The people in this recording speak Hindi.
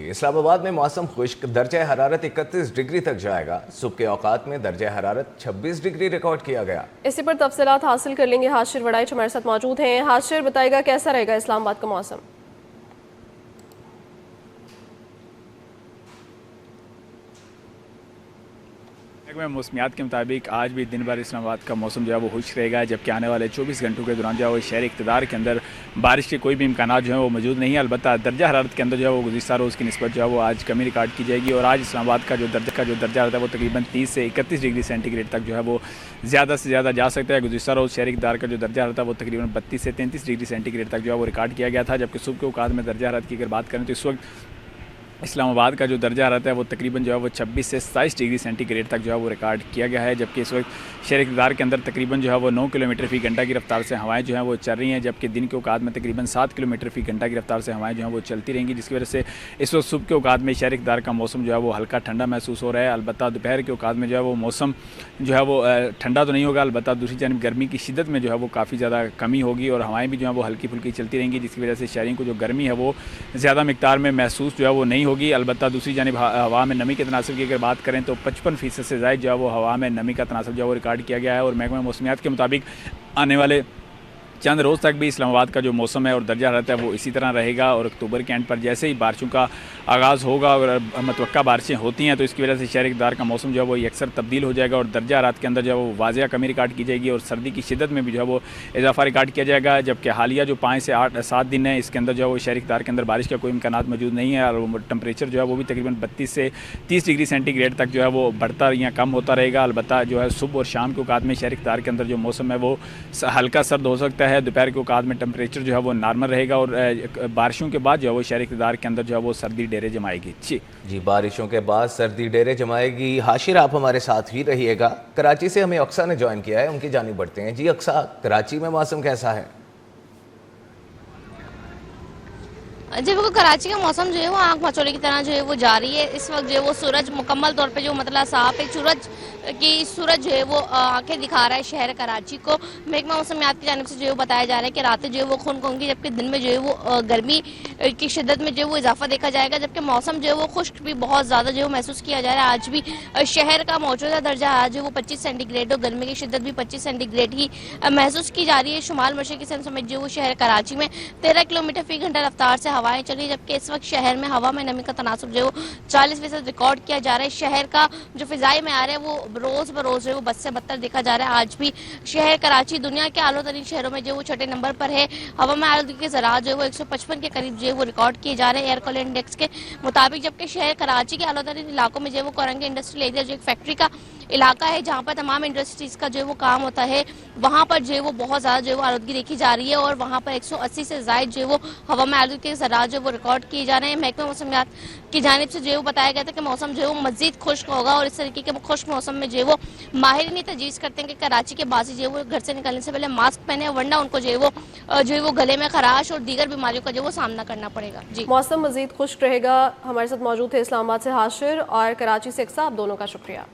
इस्लामाबाद में मौसम खुश्क, दर्जा हरारत 31 डिग्री तक जाएगा। सुबह के औकात में दर्जा हरारत 26 डिग्री रिकॉर्ड किया गया। इसी पर तफसीलात हासिल कर लेंगे। हाशिर वड़ाइच हमारे साथ मौजूद हैं। हाशिर, बताएगा कैसा रहेगा इस्लामाबाद का मौसम? मौसमियात के मुताबिक आज भी दिन भर इस्लामाबाद का मौसम जो है वो खुश रहेगा, जबकि आने वाले 24 घंटों के दौरान जो है वो शहर इक़्तिदार के अंदर बारिश के कोई भी इम्कान जो है वो मौजूद नहीं है। अलबत्ता दर्जा हरारत के अंदर जो है वो गुज़िश्ता रोज़ की निस्बत जो है वो आज कमी रिकॉर्ड की जाएगी और आज इस्लामाबाद का जो दर्जा रहता है वो तकरीबन 30 से 31 डिग्री सेंटीग्रेड तक जो है वो ज़्यादा से ज़्यादा जा सकता है। गुज़िश्ता रोज़ शहर इक़्तिदार का जो दर्जा रहता है वो तकरीबन 32 से 33 डिग्री सेंटीग्रेड तक जो है वो रिकॉर्ड किया गया था, जबकि सुबह के औकात में दर्जा हरारत की अगर बात करें तो इस वक्त इस्लामाबाद का जो दर्जा रहता है वो तकरीबन जो है वो 26 से 27 डिग्री सेंटीग्रेड तक जो है वो रिकॉर्ड किया गया है, जबकि इस वक्त शहर इक़्तिदार के अंदर तकरीबन जो है वो 9 किलोमीटर फ़ी घंटा की रफ्तार से हवाएं जो हैं वो चल रही हैं, जबकि दिन के औकात में तकरीबन 7 किलोमीटर फ़ी घंटा की रफ्तार से हवाएं जो हैं वो चलती रहेंगी, जिसकी वजह से इस वक्त सुबह के औकात में शहर इक़्तिदार का मौसम जो है वो हल्का ठंडा महसूस हो रहा है। अलबत्ता दोपहर के औकात में जो है वो मौसम जो है वो ठंडा तो नहीं होगा, अलबत्ता दूसरी जानब गर्मी की शिद्दत में जो है वो काफ़ी ज़्यादा कमी होगी और हवाएँ भी जो है वो हल्की फुल्की चलती रहेंगी, जिसकी वजह से शहरियों को जो गर्मी है वो ज़्यादा मिकदार में महसूस जो है वो नहीं होगी। अलबत्ता दूसरी जानिब हवा में नमी के तनासब की अगर बात करें तो 55% से ज़ायद जो है वो हवा में नमी का तनासब जो है वो रिकॉर्ड किया गया है और महकमा मौसमियात के मुताबिक आने वाले चंद रोज़ तक भी इस्लामाबाद का जो मौसम है और दर्जा रहता है वो इसी तरह रहेगा और अक्टूबर के एंड पर जैसे ही बारिशों का आगाज़ होगा और मतवक्का बारिशें होती हैं तो इसकी वजह से शहर इक़्तिदार का मौसम जो है वो अक्सर तब्दील हो जाएगा और दर्जा रात के अंदर जो है वो वाज़िया कमी रिकॉर्ड की जाएगी और सर्दी की शिद्दत में भी जो है वो इजाफा रिकॉर्ड किया जाएगा, जबकि हालिया जो 5 से 7 दिन है इसके अंदर जो है वो शहर इक़्तिदार के अंदर बारिश का कोई इम्कान मौजूद नहीं है और टेम्परेचर जो है वो भी तकरीबन 32 से 30 डिग्री सेंटीग्रेड तक जो है वो बढ़ता या कम होता रहेगा। अलबत्ता जो है सुबह और शाम के औकात में शहर इक़्तिदार के अंदर जो मौसम है वो हल्का सर्द हो सकता है, दोपहर के औकात में टेम्परेचर जो है वो नॉर्मल रहेगा और बारिशों के बाद जो है वो शहर इक़्तिदार के अंदर जो है वो सर्दी डेरे जमाएगी। जी बारिशों के बाद सर्दी डेरे जमाएगी। हाशिर, आप हमारे साथ ही रहिएगा। कराची से हमें अक्सा ने ज्वाइन किया है, उनकी जानिब बढ़ते हैं। जी अक्सा, कराची में मौसम कैसा है? जी बिल्कुल, कराची का मौसम जो है वो आंख मचोले की तरह जो है वो जारी है। इस वक्त जो है वो सूरज मुकम्मल तौर पे जो मतलब साफ है, सूरज जो है वो आंखें दिखा रहा है शहर कराची को। महकमा मौसमियात की जानिब से जो है वो बताया जा रहा है कि रातें जो है वो खुनक होंगी, जबकि दिन में जो है वो गर्मी की शिद्दत में जो है वो इजाफा देखा जाएगा, जबकि मौसम जो है वो खुश्क भी बहुत ज़्यादा जो है महसूस किया जा रहा है। आज भी शहर का मौजूदा दर्जा आज जो है वो 25 सेंटीग्रेड और गर्मी की शिद्दत भी 25 सेंटीग्रेड ही महसूस की जा रही है। शुमाल मशरक़ी सिंध समेत जो वो शहर कराची में 13 किलोमीटर फ़ी घंटा रफ्तार से हवाएं चली, जबकि इस वक्त शहर में हवा में नमी का तनासब जो 40% रिकॉर्ड किया जा रहा है। शहर का जो फिजाई में आ रहा है वो रोज बरोज जो है वो बद से बदतर देखा जा रहा है। आज भी शहर कराची दुनिया के आला तरीन शहरों में जो वो छठे नंबर पर है। हवा में आलूदगी के ज़रात जो है वो 155 के करीब जो है वो रिकॉर्ड किए जा रहे हैं एयर क्वालिटी इंडेक्स के मुताबिक, जबकि शहर कराची के आला तरीन इलाकों में जो है वो कोरंगी इंडस्ट्रियल एरिया जो एक फैक्ट्री का इलाका है जहाँ पर तमाम इंडस्ट्रीज का जो है वो काम होता है, वहाँ पर जो है वो बहुत ज़्यादा जो है वो आलूदगी देखी जा रही है और वहाँ पर 180 से ज़ायद जो है वो हवा में आलूदगी के ज़रात जो है वो रिकॉर्ड किए जा रहे हैं। महकमा मौसमियात की जानिब से जो है वो बताया गया था कि मौसम जो है वो मज़ीद खुश्क होगा और इस तरीके के खुश्क मौसम में जो है वो माहिरीन तजवीज़ करते हैं कि कराची के बासी जो है वो घर से निकलने से पहले मास्क पहने, वरना उनको जो है वो गले में खराश और दीगर बीमारियों का जो वो सामना करना पड़ेगा। जी, मौसम मज़ीद खुश्क रहेगा। हमारे साथ मौजूद थे इस्लामाबाद से हाशिर और कराची से अक्सा, आप दोनों का शुक्रिया।